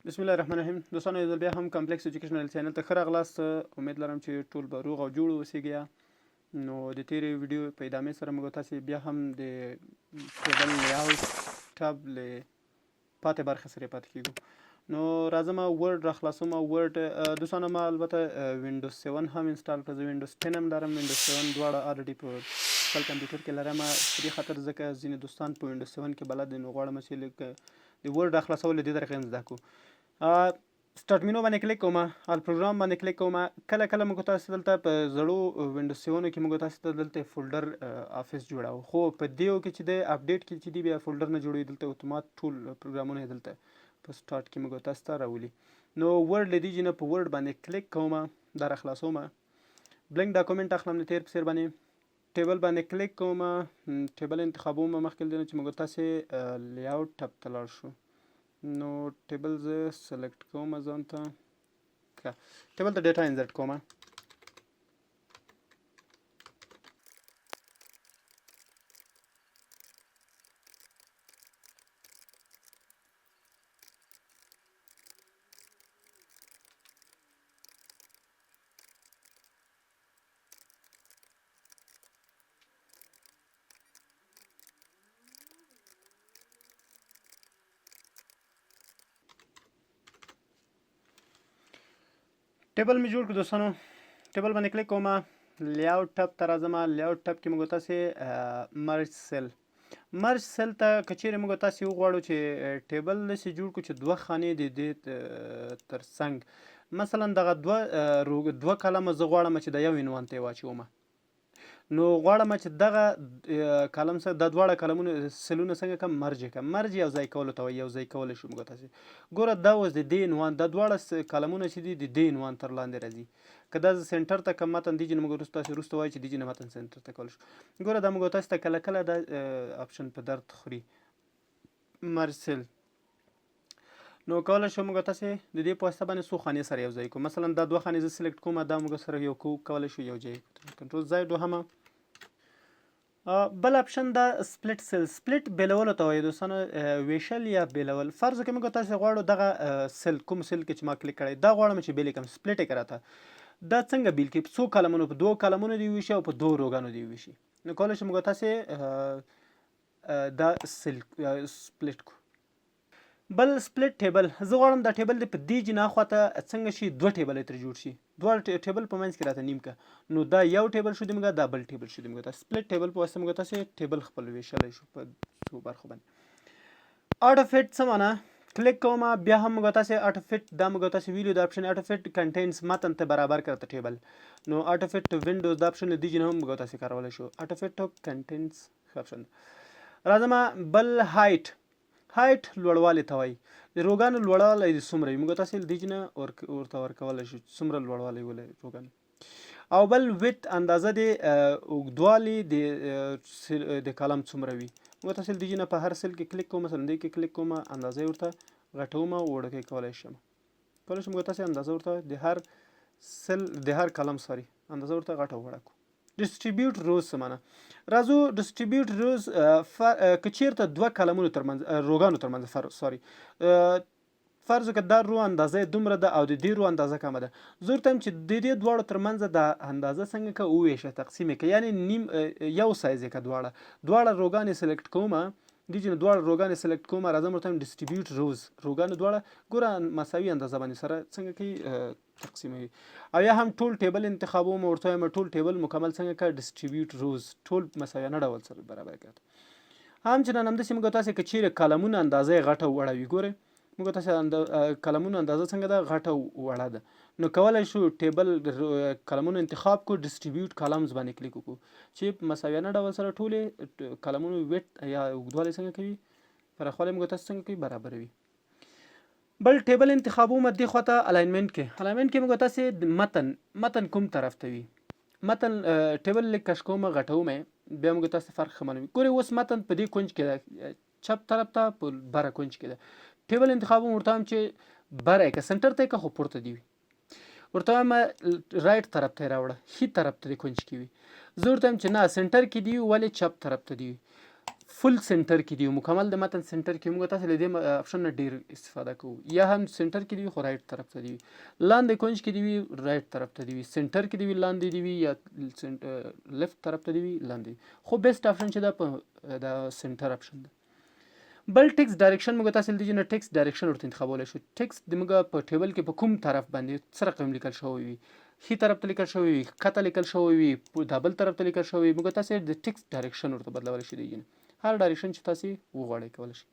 بسم الله الرحمن الرحیم. دوستانو یو ځل بیا هم کمپلیکس ایجوکیشنل چینل ته ښه راغلاست. امید لرم چې ټول به روغ او جوړ اوسیږئ. نو د تیرې ویډیو په ادامې سره موږ تاسې بیا هم د ټیبل لیاوټ ټب له پاتې برخې سره پاتې کیږو. نو راځم ورډ را خلاصوم. ورډ دوستانو ما البته وینډوز 7 هم انسټال کړ، زه وینډوز 10 هم لرم، وینډوز 7 دواړه الریډي په خپل کمپیوټر کې لرم. په دې خاطر ځکه ځینې دوستان په وینډوز 7 کې بلد دي، نو غواړم چې لږ د ورډ را خلاصول له دې طریقې زده کړو. سټارټ مینو باندې کلیک کوم، ال پروګرام باندې کلیک کوم. کله موږ تاسو دلته په زړو وینډوز 7 کې موږ تاسو ته دلته فولډر افیس جوړاو، خو په دیو کې چې د اپډیټ کې چې دی بیا فولډر نه جوړوي، دلته اتومات ټول پروګرامونه دلته په سټارټ کې موږ تاسو ته راولي. نو ورډ لدی جن په ورډ باندې کلیک کوم، دا را خلاصوم. بلنک ډاکومنت اخلم د تیر په سر باندې ټیبل باندې کلیک کوم، ټیبل انتخابوم. مخکې دنه چې موږ تاسو لیاوټ ټب ته لاړ شو. نو ټیبل زه سلیکټ کوم ځان ته، ټیبل ته ډیټا انسرټ کوم. ټیبل می جوړ کړ دوستانو. ټیبل باندې کلیک کوم، لیاوټ ټب ته راځم. لیاوټ ټب کې موږ تاسو مرج سیل ته کچېرې موږ تاسو وغواړو چې ټیبل داسې جوړ کړو چې دوه خانې د دې تر څنګ مثلا دغه دوه کلمه زه غواړم چې د یو عنوان ته واچوم. نو غواړم چې دغه کالم سره د دواړه کلمونو سلونه څنګه کوم مرج یو ځای کول ته یو ځای کول شو. موږ تاسو ګوره دا اوس د دې عنوان د دواړه کلمونه چې دي د دې عنوان تر لاندې راځي. که دا سنټر ته کوم متن دی چې موږ روسته وایي چې دی نه متن سنټر ته کول شو. ګوره دا موږ تاسو ته کله کله د اپشن په درد خوري مرسل. نو کولای شو موږ تاسو د دې په واسطه باندې څو خانې سره یو ځای کوو. مثلا دا دوه خانې زه سلیکټ کوم، دا موږ سره یو کولای شو یو ځای کنټرول زائد وهم. بل اپشن دا سپلټ سیل. سپلټ بیلول ته وایي دوستانو، ویشل یا بیلول. فرض وکړئ موږ تاسو غواړو دغه سیل کوم سیل کې چې ما کلیک کړی دا غواړم چې بیل کړم، سپلټ یې کړه. دا څنګه بیل کې؟ په څو کلمونو، په دوه کلمونو دی ویشي او په دوه روګانو دی ویشي. نو کولای شو موږ تاسو دا سیل سپلټ کو. بل سپلټ ټیبل، زه غواړم دا ټیبل په دې جنا خواته څنګه شي دوه ټیبل تر جوړ شي، دوه ټیبل په منځ کې راته نیم کا. نو دا یو ټیبل شو دیمګه، دا بل ټیبل شو دیمګه. دا سپلټ ټیبل په واسطه موږ تاسو ټیبل خپل ویشلای شو په څو برخو باندې. اټو فټ څه معنا؟ کلیک کوم، بیا هم موږ تاسو اټو فټ دا موږ تاسو ویلو د اپشن اټو فټ کنټینز متن ته برابر کړته ټیبل. نو اټو فټ وینډوز د اپشن دی جن هم موږ تاسو کارولای شو. اټو فټ کنټینز اپشن راځم. بل هایټ لوړوالی ته وایي. د روګانو لوړوالی د څومره وي موږ تاسو د دې نه ورته ورکولی شو څومره لوړوالی ولري روګانو. او بل ویت اندازه د اوږدوالي د کالم څومره وي. موږ تاسو د دې نه په هر سیل کې کلیک کوم، مثلا دې کې کلیک کوم، اندازه ورته غټوم او وړوکی کولی شم. کولی شم موږ تاسو اندازه ورته د هر سیل د هر کالم اندازه ورته غټه وړه کو. ډیسټریبیوټ روز څه معنا؟ راځو ډیسټریبیوټ روز که چیرته دوه کلمونو ترمنځ روګانو ترمنځ فرض وکړه دا رو اندازه دومره ده او د دې رو اندازه کمه ده، زه ورته وایم چې د دې دواړو ترمنځ د اندازه څنګه که وویشه تقسیم یې که، یعنې نیم یو سایز یې که دواړه روګانې سلیکټ کوم، دې چې دواړه روګانې سلیکټ کوم، راځم ورته وایم ډیسټریبیوټ روز روګانو دواړه ګوره مساوي اندازه باندې سره څنګه کوي تقسیموي. او یا هم ټول ټیبل انتخابوم، ورته وایم ټول ټیبل مکمل څنګه که ډیسټریبیوټ روز ټول مساویانه ډول سره برابر کړه. همچنان همداسې موږ تاسو که چیرې کالمونه اندازه یې غټه وړه وي، ګورئ موږ تاسو کلمونو اندازه څنګه ده غټه وړه ده. نو کولای شو ټیبل کلمونو انتخاب کو، ډیسټریبیوټ کالمز باندې کلیک وکړو چې په مساویانه ډول سره ټولې کلمونو ویټ یا اوږدوالی څنګه کوي، پراخوالی موږ تاسو څنګه کوي برابروي. بل ټیبل انتخابوم دې خواته الاینمنټ کې موږ تاسو متن کوم طرف ته وي. متن ټیبل لیک کش کوم غټوم، بیا موږ تاسو فرق خمنوي. ګورئ اوس متن په دې کونج کې ده، چپ طرف ته په بره کونج کې ده. ټیبل انتخابوم، ورته وایم چې بره که سنټر ته که خو پورته دی وي، ورته وایم رایټ طرف ته راوړه، ښي طرف ته د کونج کې وي. زه ورته وایم چې نه سنټر کې دی ولې چپ طرف ته دی وي. فل سنټر کې دی مکمل د متن سنټر کې موږ تاسو له دې اپشن نه ډیر استفاده کوو یا هم سنټر کې دی خو رائټ طرف ته دی لاندې کونج کې دی رائټ طرف ته دی سنټر کې دی لاندې دی یا لیفت طرف ته دی لاندې خو بیسټ اپشن چې دا په د سنټر اپشن ده بل ټیکس ډایرکشن موږ تاسو د جن ټیکس ډایرکشن ورته انتخابولای شو ټیکس د موږ په ټیبل کې په کوم طرف باندې سره رقم لیکل شوی وي هی طرف ته لیکل شوی وي کته لیکل شوی وي په بل طرف ته لیکل شوی وي موږ تاسو د ټیکس ډایرکشن ورته بدلول شي دی هر ډایرکشن چې تاسو وغواړئ کولای شئ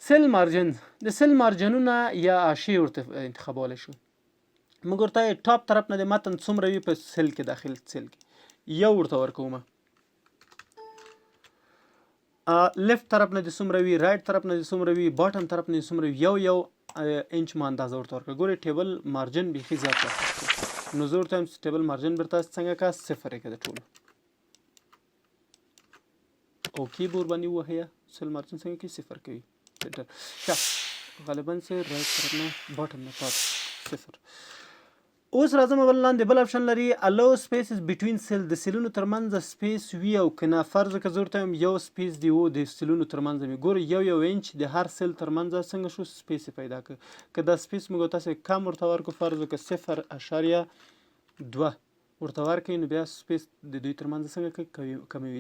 سیل مارجن د سیل مارجنونه یا حاشیې ورته انتخابولای شو موږ ورته ټاپ طرف نه د متن څومره وي په سیل کې داخل سیل کې یو ورته ورکوم لیفت طرف نه د څومره وي رائټ طرف نه د څومره وي باټم طرف نه د څومره یو انچ ما اندازه ورته ورکړه ګورئ ټیبل مارجن بیخي زیات راځي نو زه ورته وایم ټیبل مارجن برته څنګه کا صفر یې کړه ټولو او کیبورډ باندې وهیا سیل مارجن څنګه کې صفر کوي ښه غالبا سه رائټ طرف نه باټم نه پات صفر اوس راځم بل لاندې بل اپشن لري allow spaces between cell د سیلونو ترمنځ سپیس وي او کنه فرض که زه ورته یو سپیس دی و د سیلونو ترمنځ مې ګور یو انچ د هر سیل ترمنځ څنګه شو سپیس پیدا کړ که دا سپیس موږ تاسو کم ورته ورکو فرض که 0.2 ورته ورکړئ نو بیا سپیس د دوی ترمنځ څنګه کموي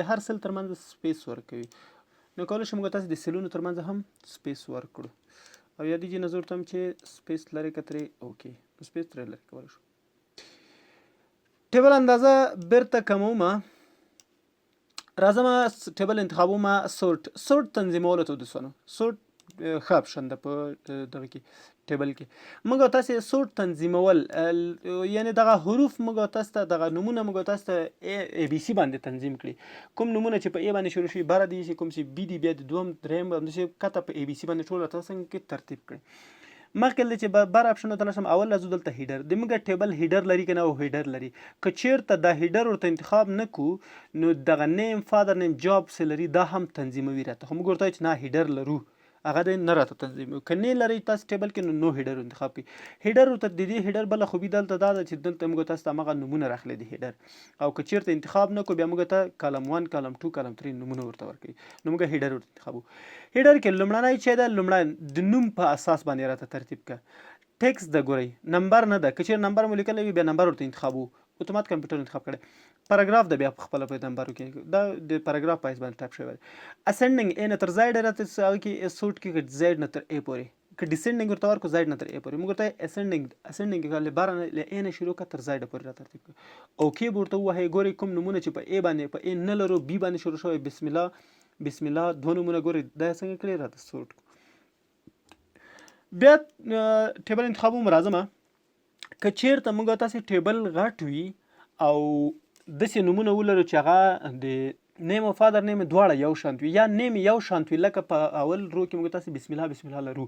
د هر سیل ترمنځ سپیس ورکوي نو کولی شو موږ تاسو د سیلونو ترمنځ هم سپیس ورکړو او یا دیجیې نظر تم چې سپیس لري کترې اوکې سپیس ترې لري کولی شو ټیبل اندازه بیرته کمومه راځم ټیبل انتخابومه سورت تنظیمولو ته دوستانو سورت ښه اپشن ده په دغه کې ټیبل کې موږ تاسو سورت تنظیمول یعنی دغه حروف موږ تاسو ته دغه نمونه موږ تاسو ته ای بی سی باندې تنظیم کړي کوم نمونه چې په ای باندې شروع شي بار دي کوم چې بی دی بیا د دوم دریم باندې کته په ای بی سی باندې ټول تاسو کې ترتیب کړي مخکې چې بار اپشن ته لاسم اول لازم دلته هیډر د موږ ټیبل هیډر لري کنه او هیډر لري که چیرته د هیډر ورته انتخاب نکو نو دغه نیم فادر نیم جاب سلري دا هم تنظیموي راته خو موږ ورته چې نه هیډر لرو هغه د نه راته تنظیم کني لري تاسو ټیبل کې نو هیډر انتخاب کړئ هیډر ورته د دې هیډر بل خوبي دلته دا ده چې دلته موږ تاسو ته هغه نمونه راخلي دي هیډر او که چیرته انتخاب نکو بیا موږ ته کالم 1 کالم 2 کالم 3 نمونه ورته ورکړي نو موږ هیډر ورته انتخابو هیډر کې لومړنی چې دا لومړی د نوم په اساس باندې راته ترتیب کړه ټیکس د ګوري نمبر نه ده که چیرې نمبر مو لیکلی وي بیا نمبر ورته انتخابو اتومات کمپیوټر انتخاب کړي پاراګراف د بیا په خپل په نمبر کې دا د پاراګراف پایس باندې ټاپ شوی اسندنګ ان تر زائد راته کې سوټ کې زائد نه تر ا پورې که ډیسندنګ ورته ورکو زائد نه تر ا پورې موږ ته اسندنګ غل بار نه ا شروع کا تر زائد پورې را ترتیب او کې ورته وه ګوري کوم نمونه چې په ا باندې په ا نه لرو بي باندې شروع شوی بسم الله دوه نمونه ګوري دا څنګه کړی راته سوټ بیا ټیبل انتخابو مرازمه که چیرته موږ تاسو ټیبل غټ وي او داسې نمونه ولرو چې هغه د نیم او فادر نیم دواړه یو شانت وي یا نیم یو شانت وي لکه په اول رو کې موږ تاسو بسم الله لرو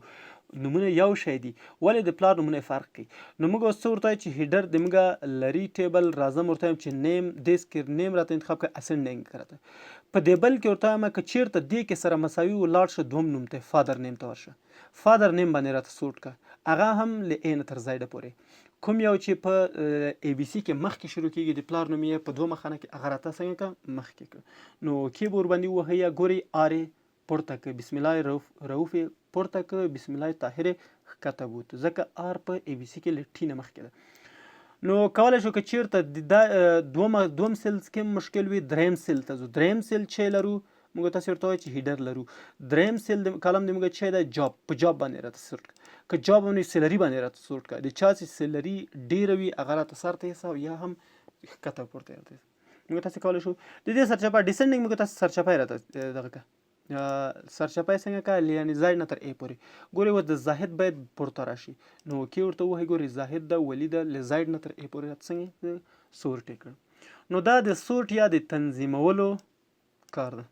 نمونه یو شی دي ولې د پلار نمونه فرق کوي نو موږ اوس څه ورته چې هیډر د موږ لري ټیبل راځم ورته چې نیم دیسک نیم راته انتخاب کړه اسندنګ کړه په دې بل کې ورته ما که چیرته دې کې سره مساوي ولاړ شه دوم نوم ته فادر نیم ته ورشه فادر نیم باندې راته سوټ کړه هغه هم ل ان تر زائد پورې کوم یو چې په ای بی سی کې مخکې شروع کېږي د پلار نوم یې په دوه مخانه کې هغه راته څنګه که مخکې کړه نو کیبورډ باندې وهیا ګوري آرې پورته که بسم الله رؤوف پورته که بسم الله طاهر ښکته بوت ځکه آر په ای بی سی کې له ټي نه مخکې ده نو کولی شو که چیرته د دوم سیل کې مشکل وي دریم سیل ته ځو دریم سیل چې لرو موږ تاسو ورته وایو چې هیډر لرو دریم سیل د کالم د موږ چې د جاب په جاب باندې راته سورت که جاب باندې سیلري باندې راته سورت کا د چا چې سیلري ډیره وي هغه راته سر ته حساب یا هم ښکته پورته راته موږ تاسو کولی شو د دې سرچپه ډیسندنګ موږ تاسو سرچپه راته دغه کا سرچپه څنګه کا یعنی زائد نه تر ا پورې ګوري و د زاهد باید پورته راشي نو کې ورته وایي ګوري زاهد د ولید ل زائد نه تر ا پورې راته څنګه سورت کړ نو دا د سورت یا د تنظیمولو کار ده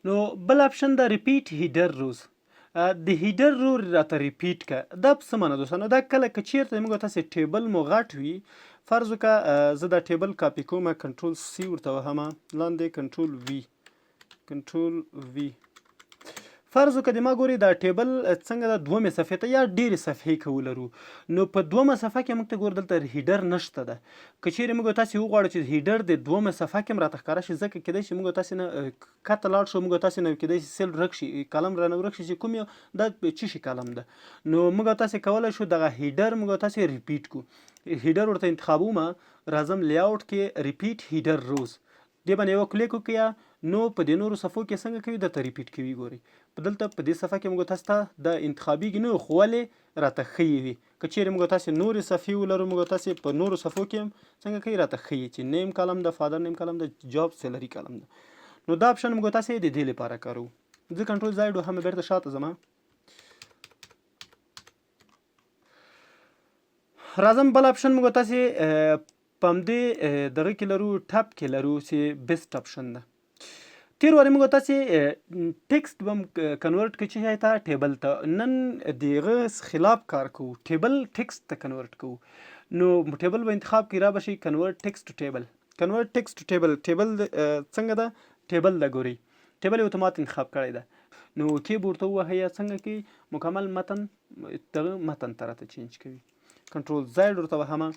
نو بل اپشن د ریپیټ هیډر روز د هیډر رو راته ریپیټ کا دا څه معنی دوستانو دا کله که چیرته موږ تاسو ټیبل مو غټ وي فرض وکړه زه دا ټیبل کاپی کوم کنټرول سی ورته وهم لاندې کنټرول وی فرض وکړه د ما ګوري دا ټیبل څنګه د دومې صفحې ته یا ډېرې صفحې که ولرو نو په دومه صفحه کې موږ ته ګور دلته هیډر نشته ده. که چیرې موږ تاسې وغواړو چې هیډر د دومه صفحه کې هم راته ښکاره شي ځکه کیدای شي موږ تاسې نه کته لاړ شو موږ تاسې نه کیدای شي سیل ورک شي کالم رانه ورک شي چې کوم یو دا څه شي کالم ده نو موږ تاسې کولی شو دغه هیډر موږ تاسې ریپیټ کړو. هیډر ورته انتخابومه راځم لیاوټ کې ریپیټ هیډر روز دې باندې یو کلیک وکړه نو په دې نورو صفحو کې څنګه کوي درته ریپیټ کوي. ګوري په دلته په دې صفحه کې موږ تاسو ته د انتخابیږي نه خو ولې راته ښیي وي. که چیرې موږ تاسې نورې صفحې ولرو موږ تاسې په نورو صفحو کې هم څنګه کوي راته ښیي چې نیم کالم د فادر نیم کالم د جاب سیلري کالم ده. نو دا اپشن موږ تاسې د دې لپاره کارو. زه کنټرول زاید وهم بیرته شاته ځم راځم بل اپشن موږ تاسې په همدې دغه کې لرو ټپ کې لرو چې بیسټ اپشن ده. تیر وارې موږ تاسې ټیکسټ به هم کنورټ کړو چې ته ټیبل ته نن د هغه خلاف کار کوو ټیبل ټیکسټ ته کنورټ کوو نو ټیبل به انتخاب کړي را به شي کنورټ ټیکسټ ټو ټیبل. کنورټ ټیکسټ ټو ټیبل ټیبل څنګه ده ټیبل ده ګوري ټیبل یې اتومات انتخاب کړی ده نو کیبورډ ته ووهئ یا څنګه کوي مکمل متن دغه متن ته راته چینج کوي. کنټرول زاید ورته وهمه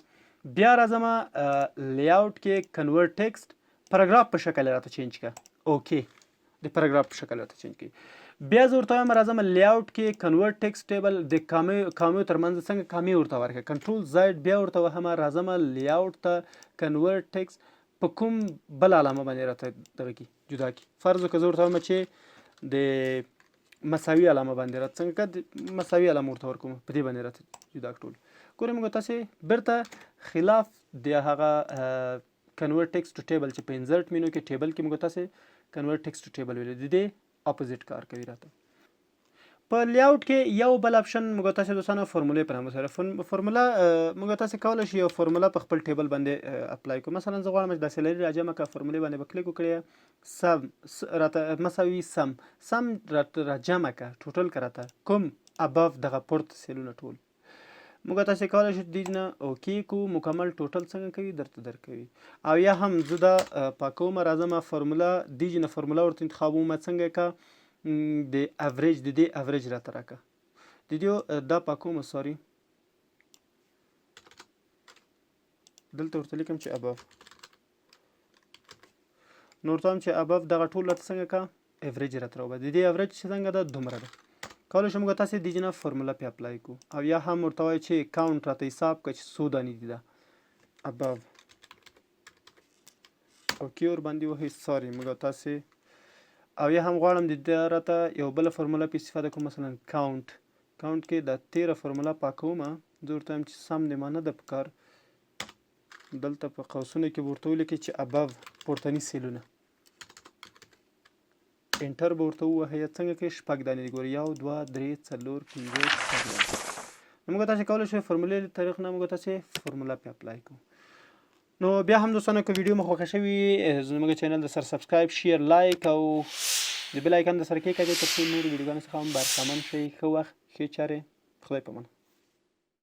بیا راځم لیاوټ کې کنورټ ټیکسټ پاراګراف په شکل راته چینج کړه اوکې د پاراګراف په شکل راته چینج کړي. بیا زه ورته وایم راځم لیاوټ کې کنورټ ټیکسټ ټیبل د کامیو ترمنځ څنګه کامی ورته ورکړه. کنټرول زاید بیا ورته وهم راځم لیاوټ ته کنورټ ټیکسټ په کوم بل علامه باندې راته دغه کړي جدا کړي. فرض وکړه زه ورته وایم چې د مساوي علامه باندې راته څنګه د مساوي علامه ورته ورکوم په دې باندې راته جدا کړل. ګورئ موږ تاسې بیرته خلاف د هغه کنورټ ټیکسټ ټو ټیبل چې په انزرټ مینو کې ټیبل کې موږ تاسې کنورټ ټیکسټ ټو ټیبل ویلو د دې اپوزیټ کار کوي راته. په لیاوټ کې یو بل اپشن موږ تاسې دوستانو فرمولې پر نامه سره فرموله موږ تاسې کولی شو یو فرموله په خپل ټیبل باندې اپلای کړو. مثلا زه غواړم چې د سیلري راجمع کړه فرمولې باندې به کلیک وکړئ سم راته مساوي سم راته راجمع کړه ټوټل کړه راته کوم اباف دغه پورته سیلونه ټول موږ تاسې کولی شو دې نه اوکې کو مکمل ټوټل څنګه کوي درته درکوي. او یا هم زه دا پاکوم راځم فرموله دې نه فرموله ورته انتخابوم څنګه که د اوریج د دې اوریج راته راکړه د دې دا پاکوم سوري دلته ورته لیکم چې اباف نو ورته وایم چې اباف دغه ټول راته څنګه که اوریج راته راوبه د دې اوریج څنګه ده دومره ده. کولی شو موږ تاسې دې نه فرموله پې اپلای کړو. او یا هم ورته وایي چې کاونټ راته حساب کړه چې څو دانې دي ده اباف اوکې ورباندې وهئ سوري موږ تاسې او یا هم غواړم د دې راته یو بله فرموله پې استفاده کوم مثلا کاونټ کې د 13 فرموله پاکوم زه ورته وایم چې سم دې ما نه ده په کار دلته په قوسونو کې به ورته ولیکئ چې اباف پورتني سیلونه انټر به ورته ووهئ څنګه کې شپږ دانې دي ګورئ 1 2 3 4 5 6 نو موږ تاسې کولی شو فرمولې طریق نه موږ تاسې فرموله پې اپلای کړو. نو بیا هم دوستانو که ویډیو مو خوښه شوي زموږ چینل د سر سبسکرایب شیر لایک او د بیل آیکن د سره کېکاږئ تر څو نورو ویډیوګانو څخه هم برخمن شئ. ښه وخت ښې چارې خدای په امان.